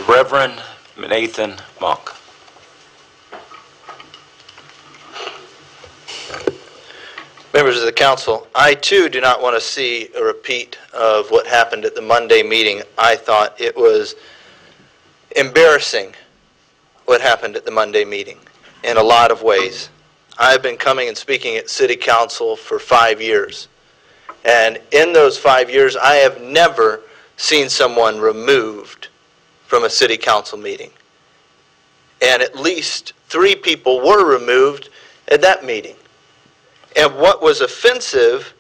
Reverend Nathan Monk. Members of the council, I too do not want to see a repeat of what happened at the Monday meeting. I thought it was embarrassing what happened at the Monday meeting in a lot of ways. I've been coming and speaking at City Council for 5 years. And in those 5 years, I have never seen someone removed from a City Council meeting. And at least 3 people were removed at that meeting. And what was offensive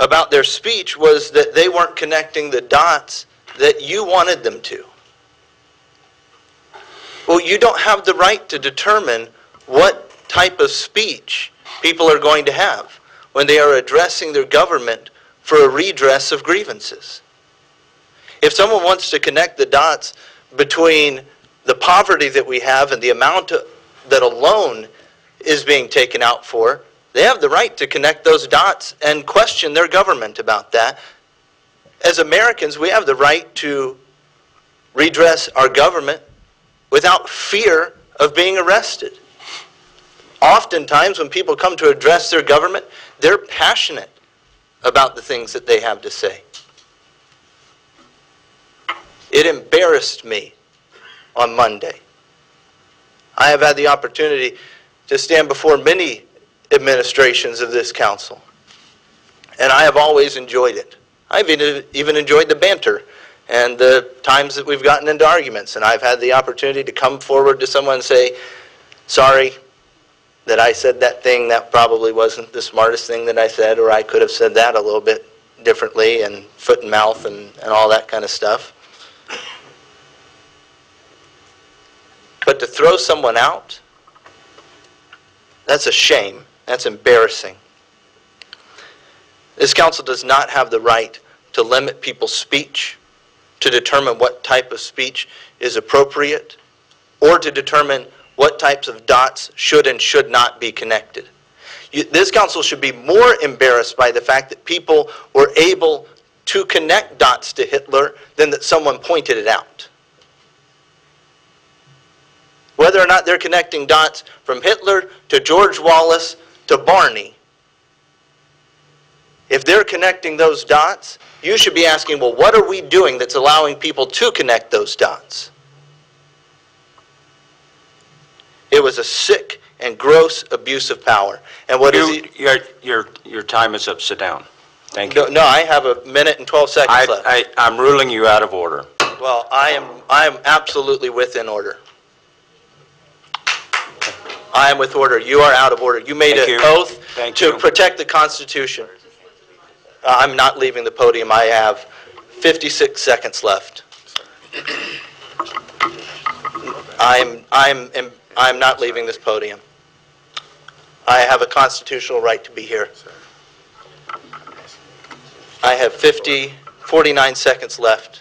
about their speech was that they weren't connecting the dots that you wanted them to. Well, you don't have the right to determine what type of speech people are going to have when they are addressing their government for a redress of grievances. If someone wants to connect the dots between the poverty that we have and the amount that a loan is being taken out for, they have the right to connect those dots and question their government about that. As Americans, we have the right to redress our government without fear of being arrested. Oftentimes, when people come to address their government, they're passionate about the things that they have to say. It embarrassed me on Monday. I have had the opportunity to stand before many administrations of this council, and I have always enjoyed it. I've even enjoyed the banter and the times that we've gotten into arguments, and I've had the opportunity to come forward to someone and say, sorry that I said that thing, that probably wasn't the smartest thing that I said, or I could have said that a little bit differently, and foot and mouth and all that kind of stuff. But to throw someone out, that's a shame. That's embarrassing. This council does not have the right to limit people's speech, to determine what type of speech is appropriate, or to determine what types of dots should and should not be connected. This council should be more embarrassed by the fact that people were able to connect dots to Hitler than that someone pointed it out. Whether or not they're connecting dots from Hitler to George Wallace to Barney, if they're connecting those dots, you should be asking, well, what are we doing that's allowing people to connect those dots? It was a sick and gross abuse of power. And what your time is up. Sit down. Thank you. No, I have a minute and 12 seconds left. I'm ruling you out of order. Well, I am absolutely within order. I am with order. You are out of order. You made an oath to protect the Constitution. I'm not leaving the podium. I have 56 seconds left. I'm not leaving this podium. I have a constitutional right to be here. I have 49 seconds left.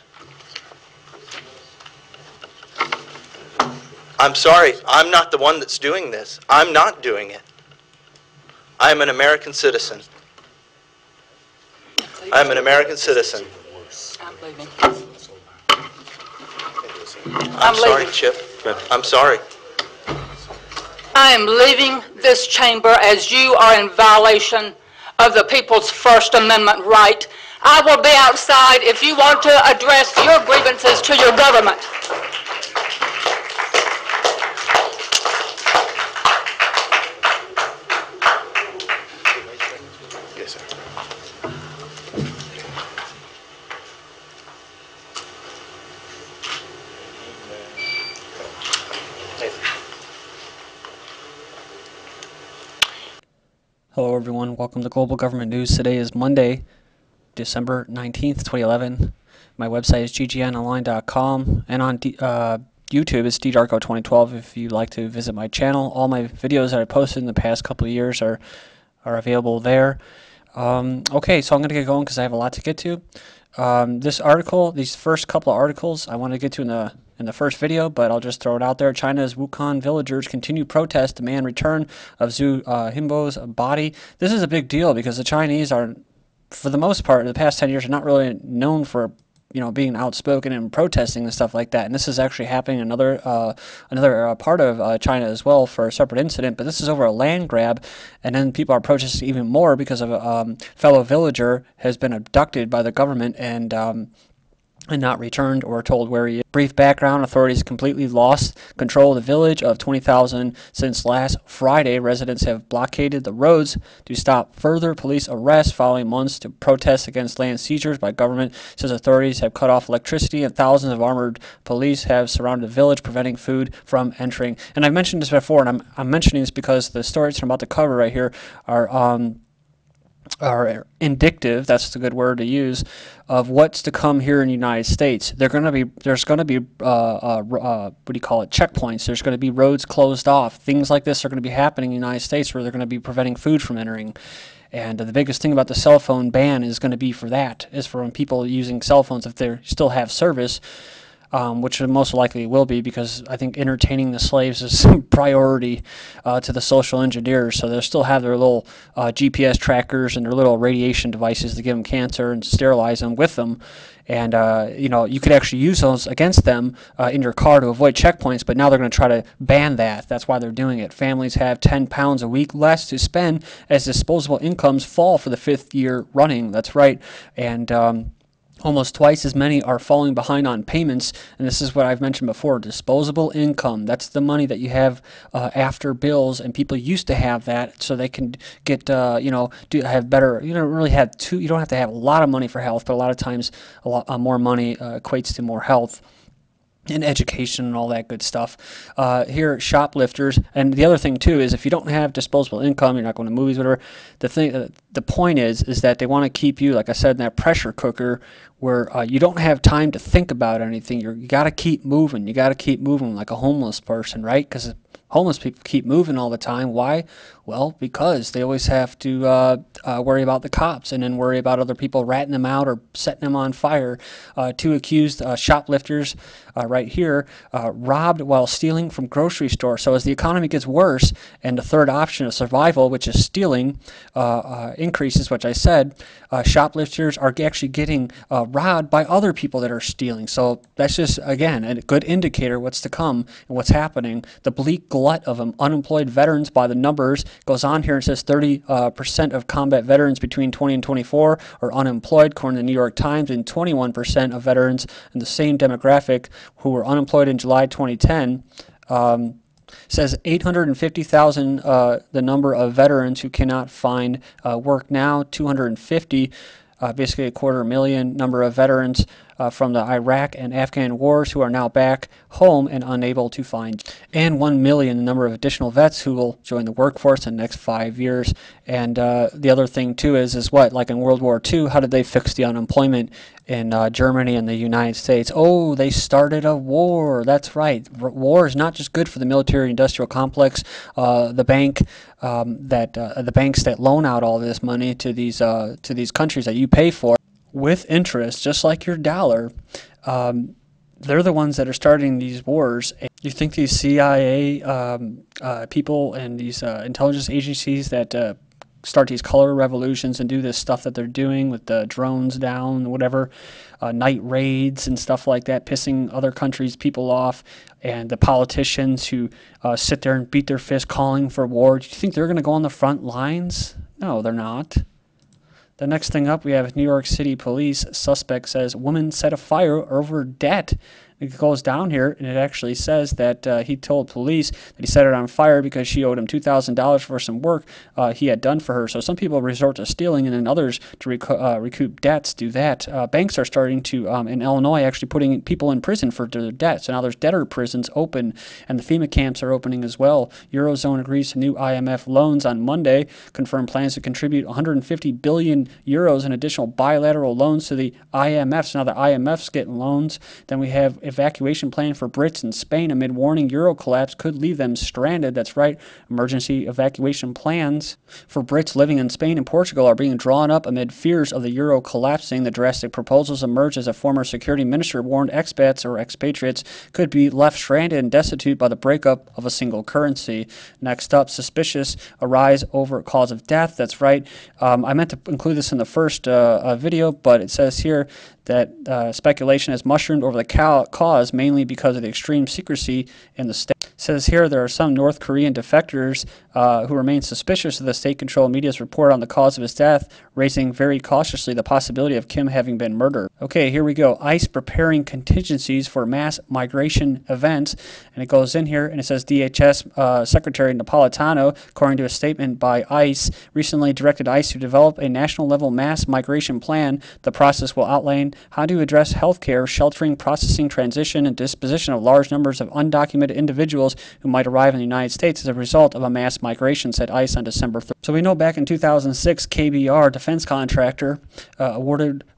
I'm sorry, I'm not the one that's doing this. I'm not doing it. I'm an American citizen. I'm an American citizen. I'm leaving. I'm sorry, Chip. I'm sorry. I am leaving this chamber as you are in violation of the people's First Amendment right. I will be outside if you want to address your grievances to your government. Yes, sir. Hello everyone, welcome to Global Government News. Today is Monday, December 19th, 2011. My website is ggnonline.com, and on YouTube it's ddarko2012 if you'd like to visit my channel. All my videos that I posted in the past couple of years are available there. Okay, so I'm going to get going because I have a lot to get to. This article, these first couple of articles I want to get to in the first video, but I'll just throw it out there. China's Wukan villagers continue protest, demand return of Zhu Jinbo's body. This is a big deal because the Chinese are, for the most part, in the past 10 years, are not really known for being outspoken and protesting and stuff like that. And this is actually happening in another part of China as well for a separate incident. But this is over a land grab, and then people are protesting even more because of a fellow villager has been abducted by the government and not returned or told where he is. Brief background: authorities completely lost control of the village of 20,000 since last Friday. Residents have blockaded the roads to stop further police arrests following months to protest against land seizures by government. Says authorities have cut off electricity and thousands of armored police have surrounded the village, preventing food from entering. And I've mentioned this before, and I'm mentioning this because the stories I'm about to cover right here are indicative, that's the good word to use, of what's to come here in the United States. There's going to be checkpoints. There's going to be roads closed off. Things like this are going to be happening in the United States where they're going to be preventing food from entering. And the biggest thing about the cell phone ban is going to be for that, is for when people using cell phones, if they still have service, which most likely will be, because I think entertaining the slaves is priority to the social engineers. So they'll still have their little GPS trackers and their little radiation devices to give them cancer and sterilize them with them. And you could actually use those against them in your car to avoid checkpoints, but now they're going to try to ban that. That's why they're doing it. Families have £10 a week less to spend as disposable incomes fall for the 5th year running. That's right. And almost twice as many are falling behind on payments, and this is what I've mentioned before: disposable income. That's the money that you have after bills, and people used to have that so they can get, have better. You don't really have you don't have to have a lot of money for health, but a lot of times a lot more money equates to more health and education and all that good stuff. Here, shoplifters, and the other thing too is if you don't have disposable income, you're not going to movies, whatever. The point is that they want to keep you, like I said, in that pressure cooker where you don't have time to think about anything. You got to keep moving. You got to keep moving like a homeless person, right? Because homeless people keep moving all the time. Why? Well, because they always have to worry about the cops and then worry about other people ratting them out or setting them on fire. Two accused shoplifters right here robbed while stealing from grocery store. So as the economy gets worse and the third option of survival, which is stealing, increases, which I said, shoplifters are actually getting robbed by other people that are stealing. So that's just, again, a good indicator what's to come and what's happening. The bleak glut of unemployed veterans by the numbers goes on here and says 30% of combat veterans between 20 and 24 are unemployed, according to the New York Times, and 21% of veterans in the same demographic who were unemployed in July 2010. Says 850,000 the number of veterans who cannot find work now, 250, basically a 250,000 number of veterans from the Iraq and Afghan wars who are now back home and unable to find, and 1 million the number of additional vets who will join the workforce in the next 5 years. And the other thing too is what, like in World War II, how did they fix the unemployment in Germany and the United States? Oh, they started a war. That's right. War is not just good for the military-industrial complex. The banks that loan out all this money to these countries that you pay for with interest, just like your dollar, they're the ones that are starting these wars. You think these CIA people and these intelligence agencies that start these color revolutions and do this stuff that they're doing with the drones down, whatever, night raids and stuff like that, pissing other countries' people off, and the politicians who sit there and beat their fist calling for war, do you think they're going to go on the front lines? No, they're not. The next thing up, we have New York City police. Suspect says woman set a fire over debt. It goes down here, and it actually says that he told police that he set it on fire because she owed him $2,000 for some work he had done for her. So some people resort to stealing, and then others to recoup debts do that. Banks are starting to, in Illinois, actually putting people in prison for their debts. So now there's debtor prisons open, and the FEMA camps are opening as well. Eurozone agrees to new IMF loans on Monday, confirmed plans to contribute 150 billion euros in additional bilateral loans to the IMF. So now the IMF's getting loans. Then we have evacuation plan for Brits in Spain amid warning euro collapse could leave them stranded. That's right. Emergency evacuation plans for Brits living in Spain and Portugal are being drawn up amid fears of the euro collapsing. The drastic proposals emerged as a former security minister warned expats or expatriates could be left stranded and destitute by the breakup of a single currency. Next up, suspicious arise over cause of death. That's right. I meant to include this in the first video, but it says here that speculation has mushroomed over the cause, mainly because of the extreme secrecy in the state. It says here there are some North Korean defectors who remain suspicious of the state-controlled media's report on the cause of his death, raising very cautiously the possibility of Kim having been murdered. Okay, here we go. ICE preparing contingencies for mass migration events. And it goes in here and it says DHS Secretary Napolitano, according to a statement by ICE, recently directed ICE to develop a national-level mass migration plan. The process will outline how to address healthcare, sheltering, processing, transition, and disposition of large numbers of undocumented individuals who might arrive in the United States as a result of a mass migration, said ICE on December 3rd. So we know back in 2006, KBR, defense contractor,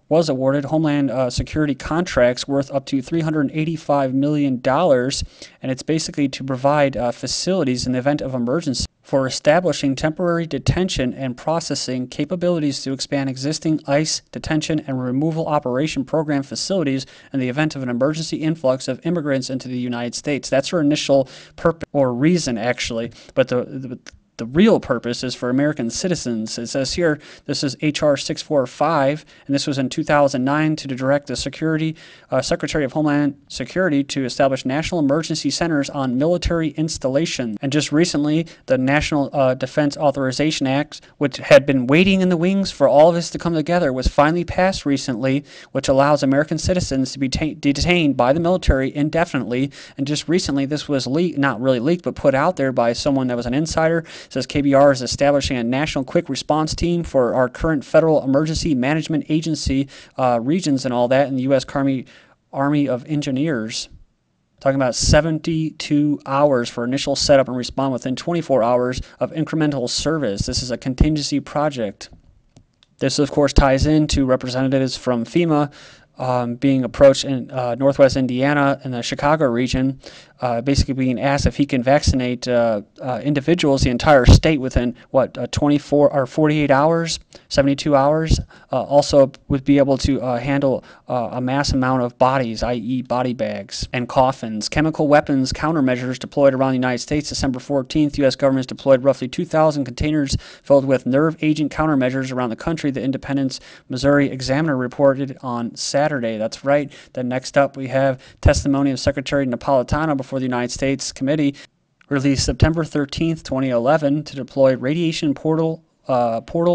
was awarded Homeland Security contracts worth up to $385 million, and it's basically to provide facilities in the event of emergency for establishing temporary detention and processing capabilities to expand existing ICE detention and removal operation program facilities in the event of an emergency influx of immigrants into the United States. That's her initial purpose, or reason actually, but the real purpose is for American citizens. It says here, this is H.R. 645, and this was in 2009 to direct the Secretary of Homeland Security to establish national emergency centers on military installation. And just recently, the National Defense Authorization Act, which had been waiting in the wings for all of this to come together, was finally passed recently, which allows American citizens to be detained by the military indefinitely. And just recently, this was leaked, not really leaked, but put out there by someone that was an insider. It says KBR is establishing a national quick response team for our current federal emergency management agency regions and all that in the U.S. Army of Engineers. Talking about 72 hours for initial setup and respond within 24 hours of incremental service. This is a contingency project. This, of course, ties into representatives from FEMA being approached in northwest Indiana and the Chicago region, basically being asked if he can vaccinate individuals, the entire state, within, 24 or 48 hours, 72 hours. Also would be able to handle a mass amount of bodies, i.e. body bags and coffins. Chemical weapons countermeasures deployed around the United States. December 14th, U.S. government has deployed roughly 2,000 containers filled with nerve agent countermeasures around the country, the Independence Missouri Examiner reported on Saturday. That's right. Then next up we have testimony of Secretary Napolitano before the United States Committee, released September 13th, 2011, to deploy radiation portal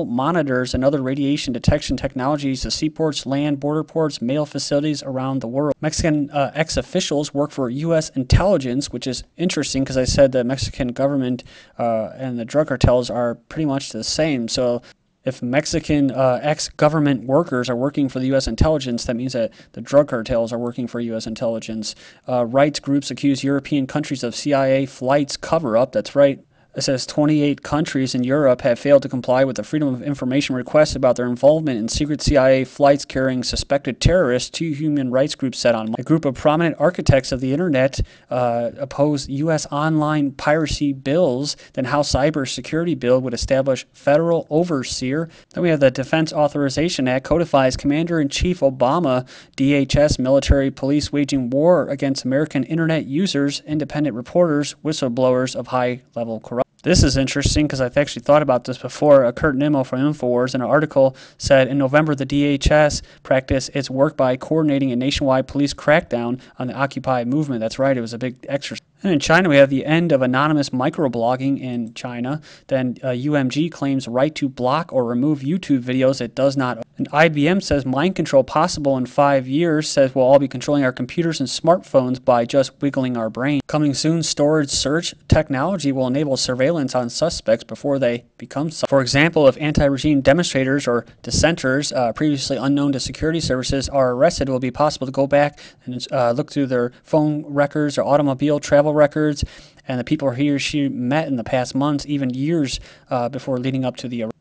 monitors and other radiation detection technologies to seaports, land, border ports, mail facilities around the world. Mexican ex-officials work for U.S. intelligence, which is interesting because I said the Mexican government and the drug cartels are pretty much the same. So if Mexican ex-government workers are working for the U.S. intelligence, that means that the drug cartels are working for U.S. intelligence. Rights groups accuse European countries of CIA flights cover-up. That's right. It says 28 countries in Europe have failed to comply with the Freedom of Information requests about their involvement in secret CIA flights carrying suspected terrorists, two human rights groups said on Monday. A group of prominent architects of the Internet oppose U.S. online piracy bills, then House cybersecurity bill would establish federal overseer. Then we have the Defense Authorization Act codifies Commander-in-Chief Obama, DHS military police waging war against American Internet users, independent reporters, whistleblowers of high-level corruption. This is interesting because I've actually thought about this before. Kurt Nimmo from InfoWars in an article said in November the DHS practiced its work by coordinating a nationwide police crackdown on the Occupy movement. That's right, it was a big exercise. And in China, we have the end of anonymous microblogging in China. Then UMG claims right to block or remove YouTube videos it does not. And IBM says mind control possible in 5 years, says we'll all be controlling our computers and smartphones by just wiggling our brain. Coming soon, storage search technology will enable surveillance on suspects before they become suspects. For example, if anti-regime demonstrators or dissenters previously unknown to security services are arrested, it will be possible to go back and look through their phone records or automobile travel records and the people he or she met in the past months, even years before leading up to the arrest.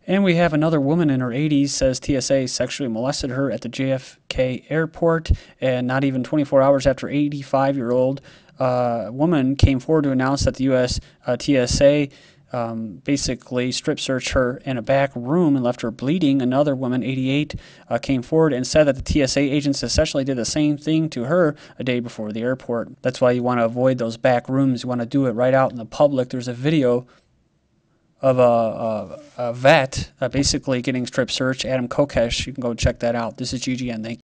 And we have another woman in her 80s says TSA sexually molested her at the JFK airport, and not even 24 hours after 85-year-old woman came forward to announce that the U.S. TSA basically strip searched her in a back room and left her bleeding. Another woman, 88, came forward and said that the TSA agents essentially did the same thing to her a day before the airport. That's why you want to avoid those back rooms. You want to do it right out in the public. There's a video a vet basically getting strip searched, Adam Kokesh. You can go check that out. This is GGN. Thank you.